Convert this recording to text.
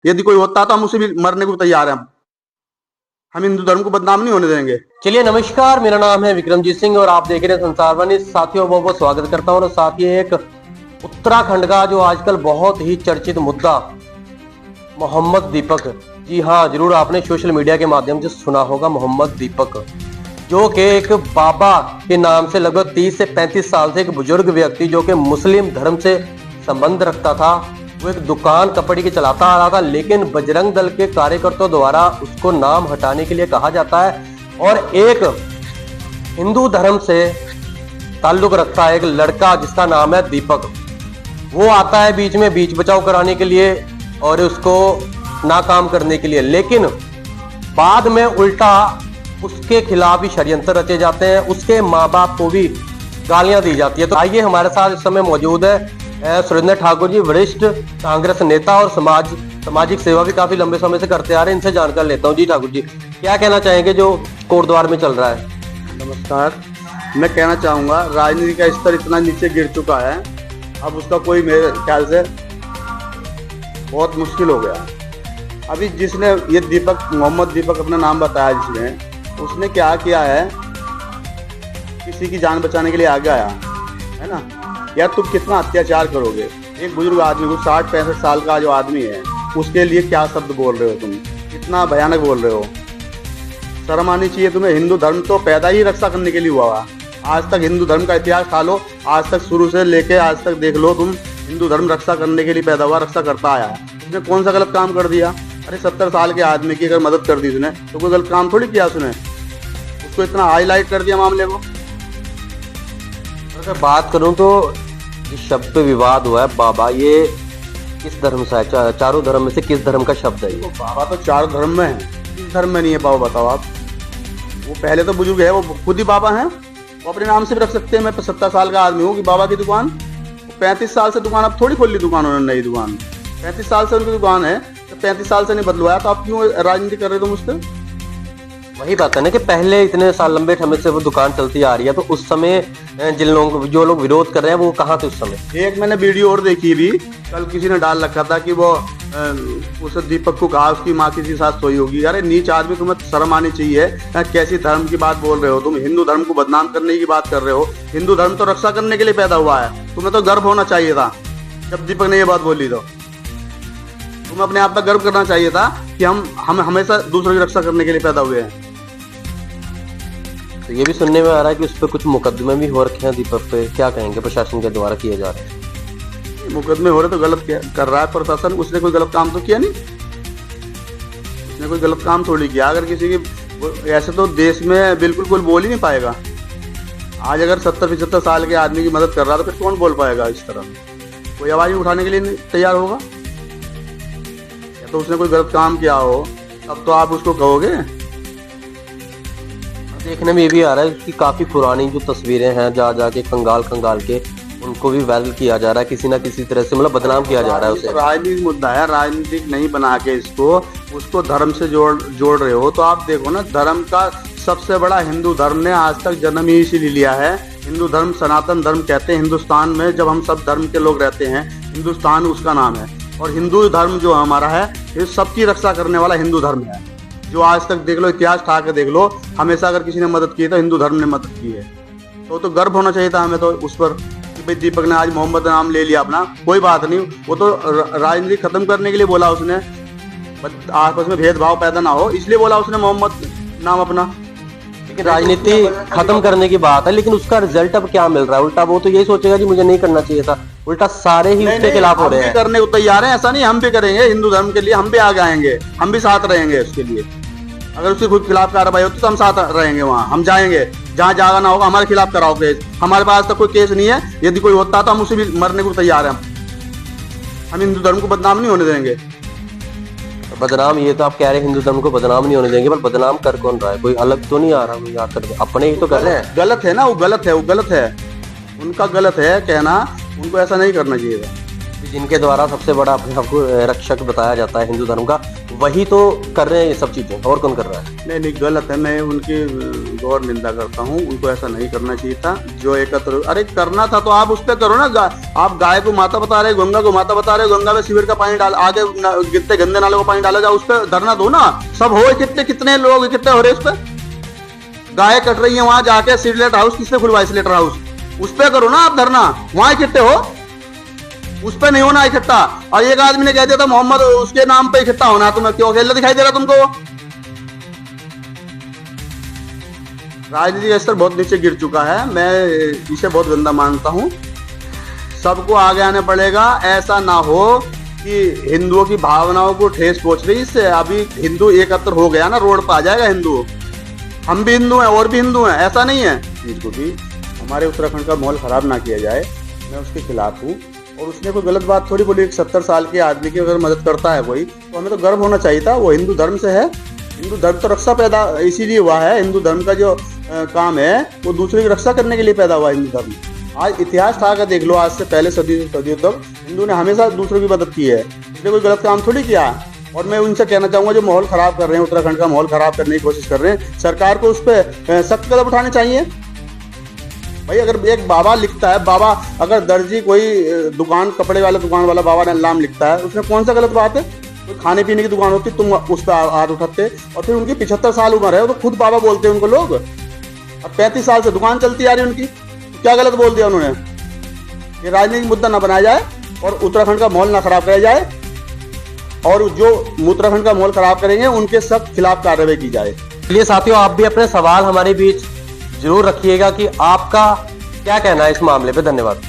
यदि कोई होता तो हम उसे भी मरने को तैयार हैं। हम हिंदू धर्म को बदनाम नहीं होने देंगे। चलिए नमस्कार, मेरा नाम है विक्रमजीत सिंह और आप देख रहे हैं संसारवाणी। साथियों बहुत बहुत स्वागत करता हूं। और साथ ही एक उत्तराखंड का जो आजकल बहुत ही चर्चित मुद्दा मोहम्मद दीपक, जी हाँ जरूर आपने सोशल मीडिया के माध्यम से सुना होगा। मोहम्मद दीपक जो कि एक बाबा के नाम से लगभग 30 से 35 साल से एक बुजुर्ग व्यक्ति जो कि मुस्लिम धर्म से संबंध रखता था, वो एक दुकान कपड़े की चलाता आ रहा था, लेकिन बजरंग दल के कार्यकर्ताओं द्वारा उसको नाम हटाने के लिए कहा जाता है। और एक हिंदू धर्म से ताल्लुक रखता है एक लड़का जिसका नाम है दीपक, वो आता है बीच में बीच बचाव कराने के लिए और उसको नाकाम करने के लिए, लेकिन बाद में उल्टा उसके खिलाफ ही षड्यंत्र रचे जाते हैं, उसके माँ बाप को भी गालियां दी जाती है। तो आइए, हमारे साथ इस समय मौजूद है सुरेंद्र ठाकुर जी, वरिष्ठ कांग्रेस नेता और सामाजिक सेवा भी काफी लंबे समय से करते आ रहे हैं। इनसे जानकर लेता हूँ। जी ठाकुर जी, क्या कहना चाहेंगे जो कोटद्वार में चल रहा है? नमस्कार। मैं कहना चाहूंगा राजनीति का स्तर इतना नीचे गिर चुका है, अब उसका कोई मेरे ख्याल से बहुत मुश्किल हो गया। अभी जिसने ये दीपक, मोहम्मद दीपक अपना नाम बताया, जिसने उसने क्या किया है, किसी की जान बचाने के लिए आगे आया है ना। यार तुम कितना अत्याचार करोगे एक बुजुर्ग आदमी को, 60-65 साल का जो आदमी है उसके लिए क्या शब्द बोल रहे हो तुम, कितना भयानक बोल रहे हो। शर्म आनी चाहिए तुम्हें। हिंदू धर्म तो पैदा ही रक्षा करने के लिए हुआ। आज तक हिंदू धर्म का इतिहास खा लो, आज तक शुरू से लेके आज तक देख लो तुम, हिंदू धर्म रक्षा करने के लिए पैदा हुआ, रक्षा करता आया है। उसने कौन सा गलत काम कर दिया? अरे 70 साल के आदमी की अगर मदद कर दी उसने तो कोई गलत काम थोड़ी किया उसने, उसको इतना हाईलाइट कर दिया मामले को। अगर बात करूं तो जिस शब्द पे विवाद हुआ है बाबा, ये किस धर्म से है? चारों धर्म में से किस धर्म का शब्द है ये? बाबा तो चारों धर्म में है, किस धर्म में नहीं है बाबा बताओ आप? वो पहले तो बुजुर्ग है, वो खुद ही बाबा हैं, वो अपने नाम से भी रख सकते हैं। मैं 70 साल का आदमी हूँ कि बाबा की दुकान, 35 साल से दुकान, अब थोड़ी खोल ली दुकान उन्होंने, नई दुकान। 35 साल से उनकी दुकान है, तो 35 साल से नहीं बदलवाया तो आप क्यों राजनीति कर रहे हो तुम उससे? वही बात है ना कि पहले इतने साल लंबे समय से वो दुकान चलती आ रही है, तो उस समय जो लोग विरोध कर रहे हैं वो कहाँ थे उस समय? एक मैंने वीडियो और देखी भी, कल किसी ने डाल रखा था कि वो उस दीपक को कहा उसकी माँ किसी के साथ सोई होगी। अरे नीच आदमी, तुम्हें शर्म आनी चाहिए। कैसी धर्म की बात बोल रहे हो तुम? हिंदू धर्म को बदनाम करने की बात कर रहे हो। हिंदू धर्म तो रक्षा करने के लिए पैदा हुआ है। तुम्हें तो गर्व होना चाहिए था जब दीपक ने ये बात बोली, तो तुम्हें अपने आप पर गर्व करना चाहिए था कि हम हमेशा दूसरों की रक्षा करने के लिए पैदा हुए हैं। तो ये भी सुनने में आ रहा है कि उस पर कुछ मुकदमे भी हो रखे हैं दीपक पे, क्या कहेंगे प्रशासन के द्वारा किए जा रहे हैं? मुकदमे हो रहे तो गलत कर रहा है प्रशासन। उसने कोई गलत काम तो किया नहीं, उसने कोई गलत काम थोड़ी किया। अगर किसी की ऐसे तो देश में बिल्कुल कोई बोल ही नहीं पाएगा। आज अगर 70-75 साल के आदमी की मदद कर रहा है तो फिर कौन बोल पाएगा इस तरह? कोई आवाज नहीं उठाने के लिए तैयार होगा। या तो उसने कोई गलत काम किया हो तब तो आप उसको कहोगे। देखने में ये भी आ रहा है कि काफी पुरानी जो तस्वीरें हैं जा जाके खंगाल के उनको भी वायरल किया जा रहा है, किसी ना किसी तरह से मतलब बदनाम किया जा रहा है उसे। राजनीतिक मुद्दा है, राजनीतिक नहीं बना के उसको धर्म से जोड़ रहे हो। तो आप देखो ना, धर्म का सबसे बड़ा हिंदू धर्म ने आज तक जन्म ही इसीलिए लिया है। हिंदू धर्म सनातन धर्म कहते हैं हिंदुस्तान में, जब हम सब धर्म के लोग रहते हैं, हिंदुस्तान उसका नाम है। और हिंदू धर्म जो हमारा है, ये सबकी रक्षा करने वाला हिंदू धर्म है। जो आज तक देख लो, इतिहास उठा के देख लो, हमेशा अगर किसी ने मदद की है तो हिंदू धर्म ने मदद की है। तो गर्व होना चाहिए था हमें तो उस पर कि भाई दीपक ने आज मोहम्मद नाम ले लिया अपना। कोई बात नहीं, वो तो राजनीति खत्म करने के लिए बोला उसने, आपस में भेदभाव पैदा ना हो इसलिए बोला उसने मोहम्मद नाम अपना। लेकिन राजनीति खत्म करने की बात है, लेकिन उसका रिजल्ट अब क्या मिल रहा है? उल्टा वो तो यही सोचेगा कि मुझे नहीं करना चाहिए था, उल्टा सारे ही उसके खिलाफ हो रहे हैं। करने को तैयार है, ऐसा नहीं, हम भी करेंगे हिंदू धर्म के लिए, हम भी आगे आएंगे, हम भी साथ रहेंगे उसके लिए। अगर उसके खुद खिलाफ कार्रवाई होती तो हम साथ रहेंगे, वहाँ हम जाएंगे, जहाँ जाना होगा हमारे खिलाफ कराओ केस। हमारे पास तो कोई केस नहीं है, यदि कोई होता तो हम उसे भी मरने को तैयार हैं। हम हिंदू धर्म को बदनाम नहीं होने देंगे। बदनाम, ये तो आप कह रहे हैं हिंदू धर्म को बदनाम नहीं होने देंगे, पर बदनाम कर कौन रहा है? कोई अलग तो नहीं आ रहा, कोई आकर अपने ही तो कर रहे हैं। गलत है ना, वो गलत है, वो गलत है, उनका गलत है कहना, उनको ऐसा नहीं करना चाहिए। जिनके द्वारा सबसे बड़ा अपने आप को रक्षक बताया जाता है हिंदू धर्म का, वही तो कर रहे हैं ये सब चीजें, और कौन कर रहा है? नहीं नहीं, गलत है। मैं उनकी गौर निंदा करता हूँ। उनको ऐसा नहीं करना चाहिए था। जो एकत्र, अरे करना था तो आप उस पर करो ना। आप गाय को माता बता रहे, गंगा को माता बता रहे, गंगा में सीवर का पानी डाल, आगे कितने गंदे नाले को पानी डाला जाए, उस पर धरना दो ना। सब हो कितने लोग इकट्ठे हो रहे उस पर। गाय कट रही है वहां जाके, सिलेटर हाउस किसने खुलवाया? सिलेटर हाउस उस पर करो ना आप धरना, वहां इकट्ठे हो, उस पे नहीं होना इकट्ठा। और एक आदमी ने कह दिया था मोहम्मद उसके नाम पे इकट्ठा होना, तुम्हें क्यों अकेला दिखाई दे रहा तुमको? राजनीति का स्तर बहुत नीचे गिर चुका है। मैं इसे बहुत गंदा मानता हूँ। सबको आगे आने पड़ेगा। ऐसा ना हो कि हिंदुओं की भावनाओं को ठेस पहुंच रही। इससे अभी हिंदू एकत्र हो गया ना, रोड पर आ जाएगा हिंदू। हम भी हिंदू हैं और भी हिंदू हैं, ऐसा नहीं है। चीज को भी हमारे उत्तराखंड का माहौल खराब ना किया जाए, मैं उसके खिलाफ हूँ। और उसने कोई गलत बात थोड़ी बोली। 70 साल के आदमी की अगर मदद करता है कोई, तो हमें तो गर्व होना चाहिए था। वो हिंदू धर्म से है। हिंदू धर्म तो रक्षा पैदा इसीलिए हुआ है। हिंदू धर्म का जो काम है वो दूसरे की रक्षा करने के लिए पैदा हुआ है हिंदू धर्म। आज इतिहास था का देख लो, आज से पहले सदियों तक हिंदू ने हमेशा दूसरों की मदद की है। इसने कोई गलत काम थोड़ी किया। और मैं उनसे कहना चाहूंगा जो माहौल खराब कर रहे हैं, उत्तराखंड का माहौल खराब करने की कोशिश कर रहे हैं, सरकार को उस पर सख्त कदम उठाने चाहिए। भाई अगर एक बाबा लिखता है, बाबा अगर दर्जी कोई दुकान, कपड़े वाला दुकान वाला बाबा ने नाम लिखता है, उसमें कौन सा गलत बात है? तो खाने पीने की दुकान होती, तुम उस पर हाथ उठाते। और फिर उनकी 75 साल उम्र है, वो तो खुद बाबा बोलते हैं उनको लोग। अब 35 साल से दुकान चलती आ रही है उनकी, तो क्या गलत बोल दिया उन्होंने? ये राजनीतिक मुद्दा ना बनाया जाए और उत्तराखंड का माहौल ना खराब कराया जाए। और जो उत्तराखंड का माहौल खराब करेंगे उनके सब खिलाफ कार्रवाई की जाए। चलिए साथियों, आप भी अपने सवाल हमारे बीच जरूर रखिएगा कि आपका क्या कहना है इस मामले पे। धन्यवाद।